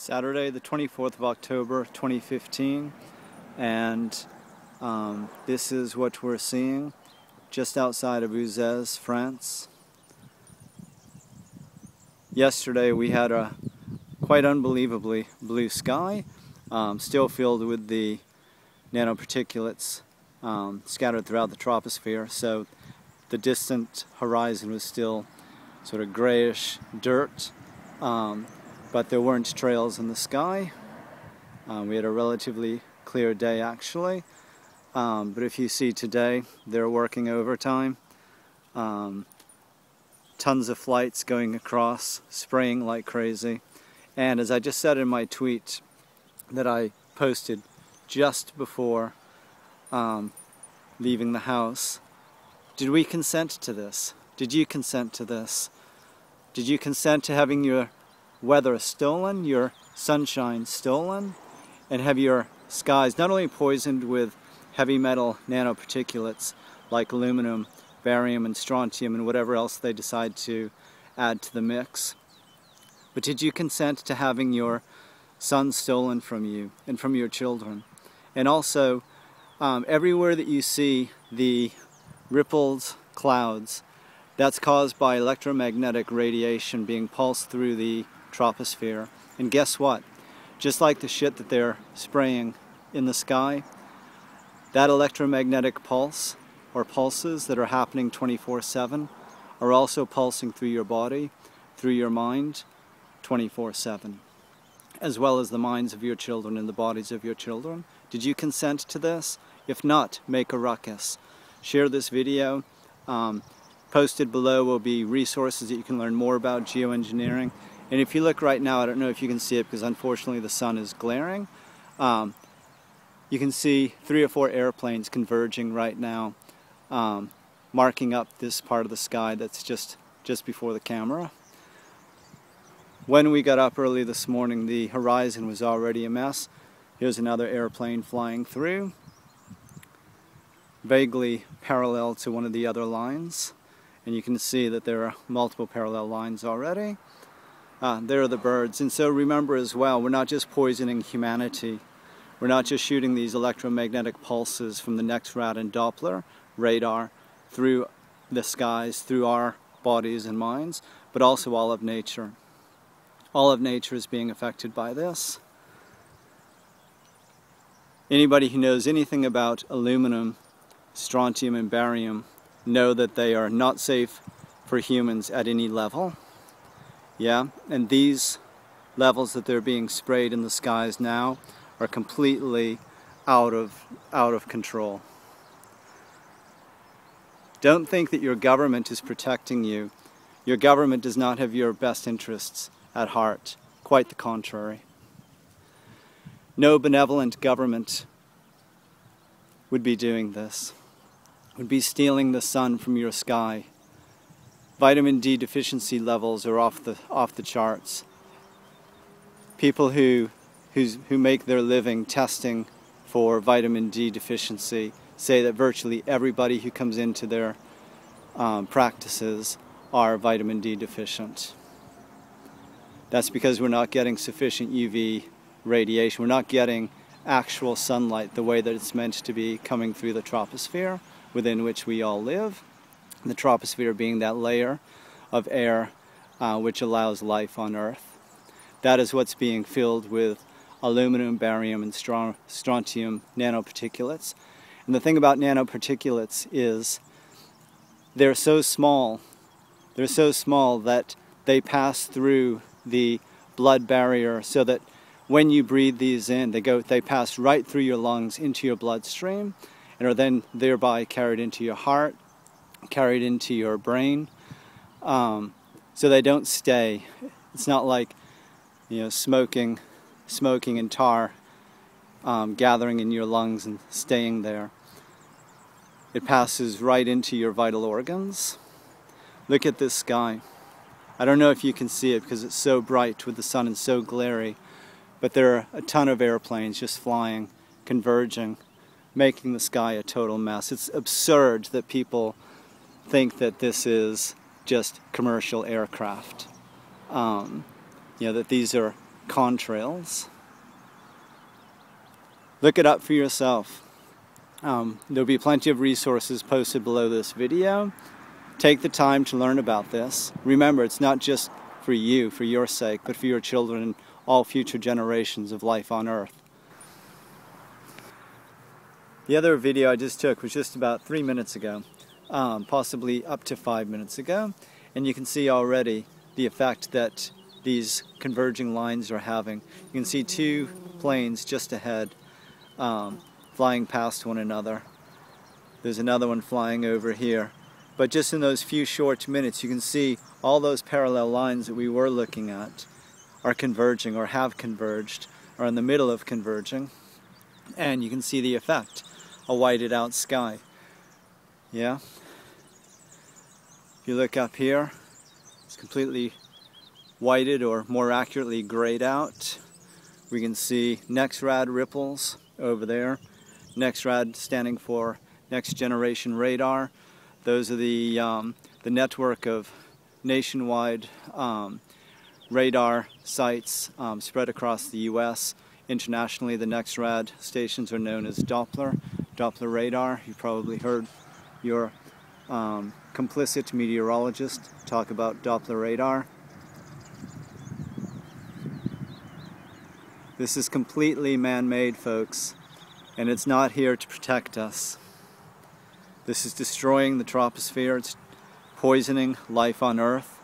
Saturday, the 24th of October, 2015, and this is what we're seeing just outside of Uzès, France. Yesterday we had a quite unbelievably blue sky, still filled with the nanoparticulates scattered throughout the troposphere, so the distant horizon was still sort of grayish dirt, but there weren't trails in the sky. We had a relatively clear day actually, but if you see today, they're working overtime. Tons of flights going across, spraying like crazy. And as I just said in my tweet that I posted just before leaving the house, did we consent to this? Did you consent to this? Did you consent to having your weather stolen, your sunshine stolen, and have your skies not only poisoned with heavy metal nanoparticulates like aluminum, barium, and strontium, and whatever else they decide to add to the mix, but did you consent to having your sun stolen from you and from your children? And also, everywhere that you see the rippled clouds, that's caused by electromagnetic radiation being pulsed through the troposphere. And guess what? Just like the shit that they're spraying in the sky, that electromagnetic pulse or pulses that are happening 24/7 are also pulsing through your body, through your mind, 24/7, as well as the minds of your children and the bodies of your children. Did you consent to this? If not, make a ruckus. Share this video. Posted below will be resources that you can learn more about geoengineering. And if you look right now, I don't know if you can see it because unfortunately the sun is glaring. You can see 3 or 4 airplanes converging right now, marking up this part of the sky that's just before the camera. When we got up early this morning, the horizon was already a mess. Here's another airplane flying through, vaguely parallel to one of the other lines. And you can see that there are multiple parallel lines already. There are the birds. And so remember as well, we're not just poisoning humanity. We're not just shooting these electromagnetic pulses from the NEXRAD and Doppler radar through the skies, through our bodies and minds, but also all of nature. All of nature is being affected by this. Anybody who knows anything about aluminum, strontium, and barium know that they are not safe for humans at any level. Yeah, and these levels that they're being sprayed in the skies now are completely out of control. Don't think that your government is protecting you. Your government does not have your best interests at heart. Quite the contrary. No benevolent government would be doing this. Would be stealing the sun from your sky. Vitamin D deficiency levels are off the charts. People who make their living testing for vitamin D deficiency say that virtually everybody who comes into their practices are vitamin D deficient. That's because we're not getting sufficient UV radiation. We're not getting actual sunlight the way that it's meant to be coming through the troposphere within which we all live. The troposphere being that layer of air which allows life on Earth. That is what's being filled with aluminum, barium, and strontium nanoparticulates. And the thing about nanoparticulates is they're so small that they pass through the blood barrier, so that when you breathe these in, they pass right through your lungs into your bloodstream and are then thereby carried into your heart, carried into your brain. So they don't stay. It's not like, you know, smoking and tar gathering in your lungs and staying there. It passes right into your vital organs. Look at this sky. I don't know if you can see it because it's so bright with the sun and so glary, but there are a ton of airplanes just flying, converging, making the sky a total mess. It's absurd that people think that this is just commercial aircraft. That these are contrails. Look it up for yourself. There'll be plenty of resources posted below this video. Take the time to learn about this. Remember, it's not just for you, for your sake, but for your children and all future generations of life on Earth. The other video I just took was just about 3 minutes ago, possibly up to 5 minutes ago, and you can see already the effect that these converging lines are having. You can see two planes just ahead flying past one another. There's another one flying over here. But just in those few short minutes you can see all those parallel lines that we were looking at are converging or have converged or in the middle of converging, and you can see the effect, a whited out sky. Yeah? If you look up here, it's completely whited, or more accurately grayed out. We can see NEXRAD ripples over there. NEXRAD standing for Next Generation Radar. Those are the network of nationwide radar sites spread across the U.S. Internationally, the NEXRAD stations are known as Doppler radar. You've probably heard your complicit meteorologist talk about Doppler radar. This is completely man-made, folks, and it's not here to protect us. This is destroying the troposphere. It's poisoning life on Earth.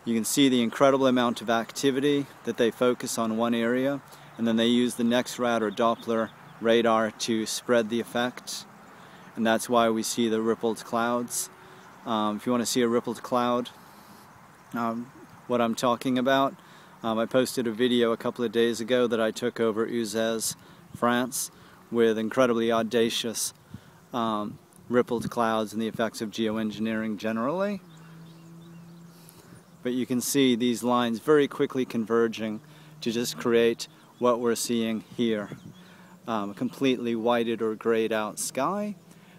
You can see the incredible amount of activity that they focus on one area, and then they use the NEXRAD or Doppler radar to spread the effect. And that's why we see the rippled clouds. If you want to see a rippled cloud, what I'm talking about, I posted a video a couple of days ago that I took over Uzès, France, with incredibly audacious rippled clouds and the effects of geoengineering generally. But you can see these lines very quickly converging to just create what we're seeing here. A completely whited or grayed out sky.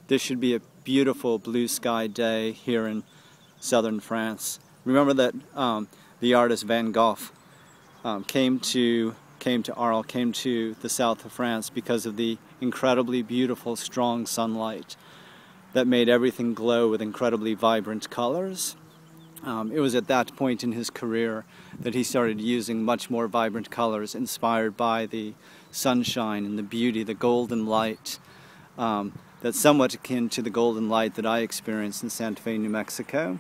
This should be a beautiful blue sky day here in southern France. Remember that the artist Van Gogh came to Arles, came to the south of France because of the incredibly beautiful, strong sunlight that made everything glow with incredibly vibrant colors. It was at that point in his career that he started using much more vibrant colors, inspired by the sunshine and the beauty, the golden light, that's somewhat akin to the golden light that I experienced in Santa Fe, New Mexico.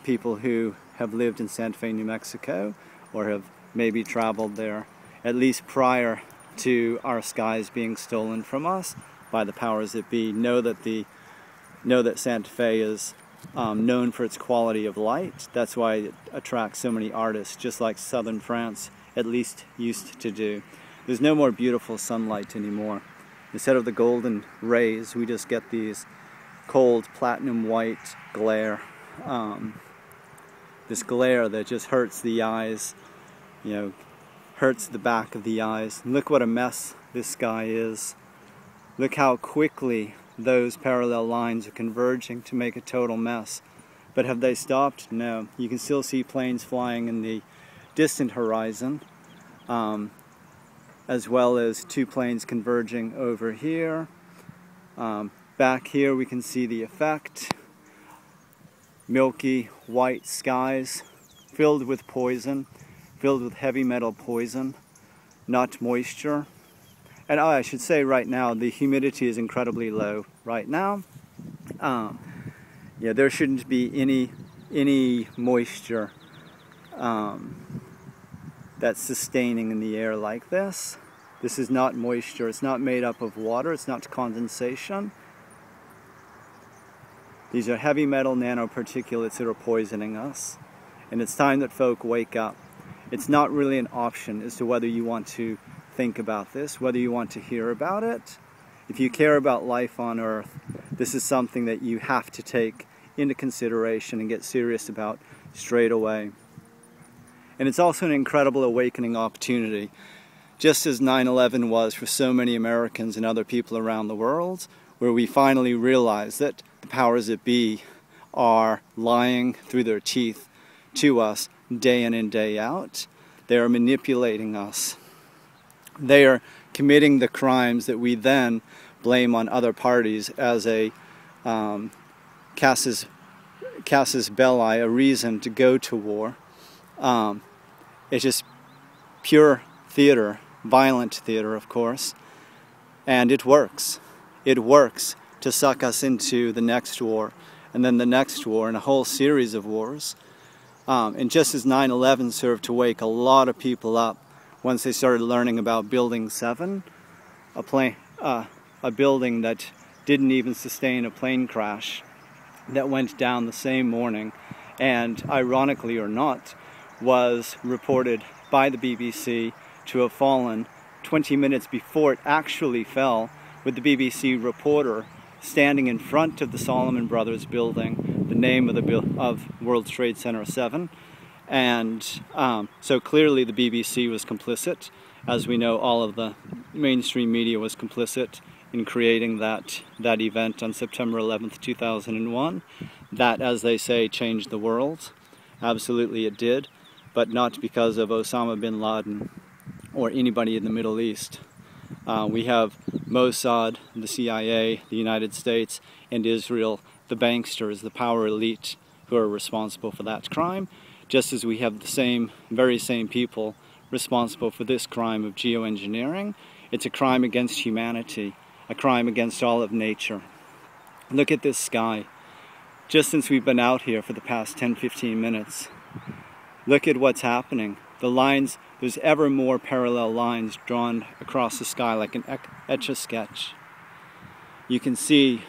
People who have lived in Santa Fe, New Mexico, or have maybe traveled there, at least prior to our skies being stolen from us by the powers that be, know that Santa Fe is known for its quality of light. That's why it attracts so many artists, just like southern France at least used to do. There's no more beautiful sunlight anymore. Instead of the golden rays, we just get these cold platinum white glare. This glare that just hurts the eyes, you know, hurts the back of the eyes. And look what a mess this sky is. Look how quickly those parallel lines are converging to make a total mess. But have they stopped? No. You can still see planes flying in the distant horizon, as well as two planes converging over here. Back here we can see the effect. Milky white skies filled with poison, filled with heavy metal poison, not moisture. And I should say right now, the humidity is incredibly low right now. Yeah, there shouldn't be any moisture that's sustaining in the air like this. This is not moisture. It's not made up of water. It's not condensation. These are heavy metal nanoparticulates that are poisoning us. And it's time that folk wake up. It's not really an option as to whether you want to think about this, whether you want to hear about it. If you care about life on Earth, this is something that you have to take into consideration and get serious about straight away. And it's also an incredible awakening opportunity, just as 9/11 was for so many Americans and other people around the world, where we finally realized that the powers that be are lying through their teeth to us day in and day out. They are manipulating us. They are committing the crimes that we then blame on other parties as a casus belli, a reason to go to war. It's just pure theater, violent theater, of course, and it works. It works to suck us into the next war, and then the next war, and a whole series of wars. And just as 9/11 served to wake a lot of people up once they started learning about Building 7, a building that didn't even sustain a plane crash that went down the same morning, and ironically or not, was reported by the BBC to have fallen 20 minutes before it actually fell, with the BBC reporter standing in front of the Salomon Brothers building, the name of World Trade Center 7. And so clearly the BBC was complicit. As we know, all of the mainstream media was complicit in creating that event on September 11th, 2001. That, as they say, changed the world. Absolutely it did, but not because of Osama bin Laden or anybody in the Middle East. We have Mossad, the CIA, the United States, and Israel, the banksters, the power elite, who are responsible for that crime, just as we have the very same people responsible for this crime of geoengineering. It's a crime against humanity, a crime against all of nature. Look at this sky. Just since we've been out here for the past 10-15 minutes, look at what's happening. The lines, there's ever more parallel lines drawn across the sky like an etch-a-sketch. You can see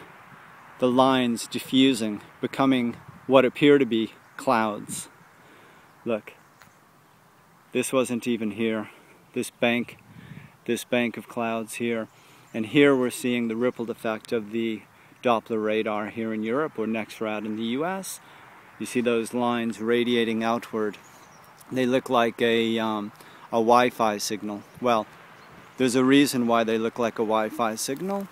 the lines diffusing, becoming what appear to be clouds. Look, this wasn't even here. This bank of clouds here. And here we're seeing the rippled effect of the Doppler radar here in Europe, or NEXRAD in the US. You see those lines radiating outward. They look like a Wi-Fi signal. Well, there's a reason why they look like a Wi-Fi signal.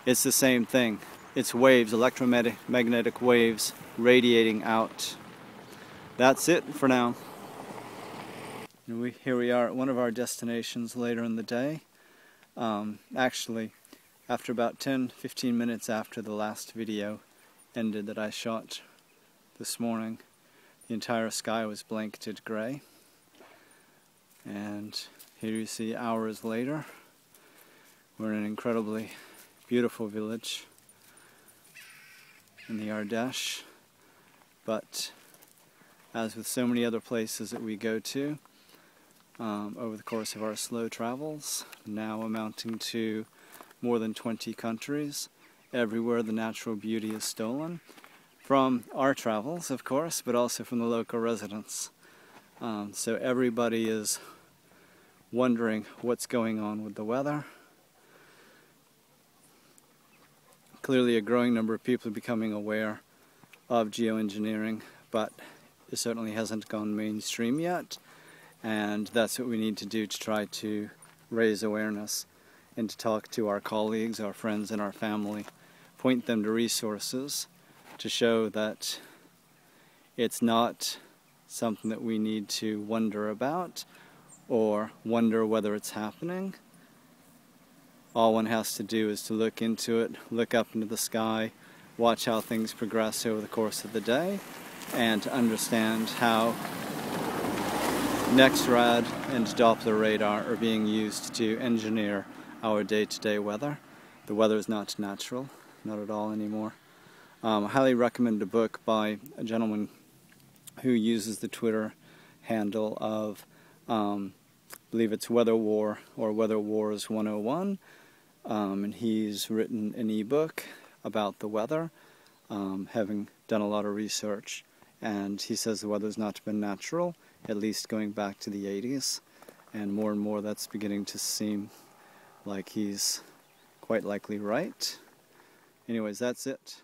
It's the same thing. It's waves, electromagnetic waves radiating out. That's it for now. And here we are at one of our destinations later in the day. Actually, after about 10-15 minutes after the last video ended that I shot this morning, the entire sky was blanketed gray. And here you see hours later, we're in an incredibly beautiful village in the Ardèche. But as with so many other places that we go to, over the course of our slow travels, now amounting to more than 20 countries, everywhere the natural beauty is stolen. From our travels, of course, but also from the local residents. So everybody is wondering what's going on with the weather. Clearly a growing number of people are becoming aware of geoengineering, but it certainly hasn't gone mainstream yet. And that's what we need to do to try to raise awareness and to talk to our colleagues, our friends, and our family, point them to resources to show that it's not something that we need to wonder about or wonder whether it's happening. All one has to do is to look into it, look up into the sky, watch how things progress over the course of the day, and to understand how NEXRAD and Doppler radar are being used to engineer our day-to-day weather. The weather is not natural, not at all anymore. I highly recommend a book by a gentleman who uses the Twitter handle of, I believe it's Weather War or Weather Wars 101, and he's written an ebook about the weather, having done a lot of research, and he says the weather's not been natural, at least going back to the 80s, and more that's beginning to seem like he's quite likely right. Anyways, that's it.